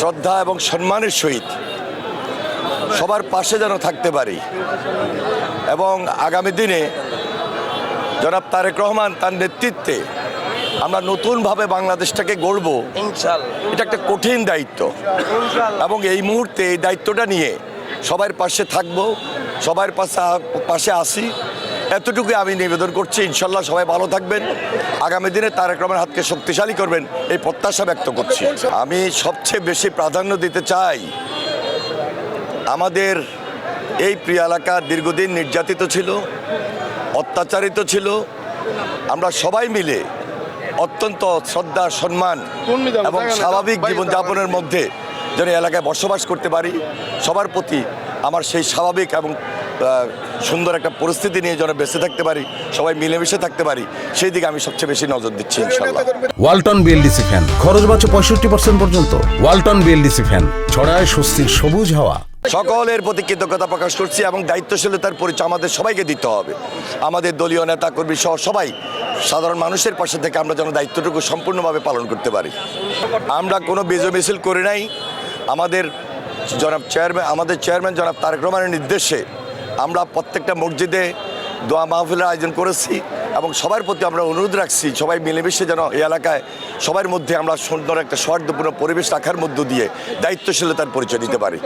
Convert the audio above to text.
শ্রদ্ধা এবং সম্মানের সহিত সবার পাশে যেন থাকতে পারি এবং আগামী দিনে জনাব তারেক রহমান তার নেতৃত্বে আমরা নতুনভাবে বাংলাদেশটাকে গড়ব, এটা একটা কঠিন দায়িত্ব এবং এই মুহূর্তে এই দায়িত্বটা নিয়ে সবার পাশে থাকব, সবার পাশে আসি, এতটুকু আমি নিবেদন করছি। ইনশাল্লাহ সবাই ভালো থাকবেন, আগামী দিনে তারেক রহমানের হাতকে শক্তিশালী করবেন এই প্রত্যাশা ব্যক্ত করছি। আমি সবচেয়ে বেশি প্রাধান্য দিতে চাই আমাদের এই প্রিয় এলাকা দীর্ঘদিন নির্যাতিত ছিল, অত্যাচারিত ছিল। আমরা সবাই মিলে অত্যন্ত শ্রদ্ধা, সম্মান এবং স্বাভাবিক জীবনযাপনের মধ্যে যেন এলাকায় বসবাস করতে পারি, সবার প্রতি আমার সেই স্বাভাবিক এবং সুন্দর একটা পরিস্থিতি নিয়ে যেন বেঁচে থাকতে পারি, সবাই মিলেমিশে থাকতে পারি, সেই দিকে আমি সবচেয়ে বেশি নজর দিচ্ছি ইনশাআল্লাহ। ওয়ালটন বিএলডিসি ফ্যান, খরচ বাঁচে 65% পর্যন্ত। ওয়ালটন বিএলডিসি ফ্যান ছড়ায় স্বস্তির সবুজ হাওয়া। সকলের প্রতি কৃতজ্ঞতা প্রকাশ করছি এবং দায়িত্বশীলতার পরিচয় আমাদের সবাইকে দিতে হবে। আমাদের দলীয় নেতা কর্মী সহ সবাই সাধারণ মানুষের পাশে থেকে আমরা যেন দায়িত্বটুকু সম্পূর্ণভাবে পালন করতে পারি। আমরা কোনো বিজয় মিছিল করি নাই। আমাদের চেয়ারম্যান জনাব তারেক রহমানের নির্দেশে আমরা প্রত্যেকটা মসজিদে দোয়া মাহফিলের আয়োজন করেছি এবং সবার প্রতি আমরা অনুরোধ রাখছি সবাই মিলেমিশে যেন এই এলাকায় সবার মধ্যে আমরা সুন্দর একটা সৌহার্দ্যপূর্ণ পরিবেশ রাখার মধ্য দিয়ে দায়িত্বশীলতার পরিচয় দিতে পারি।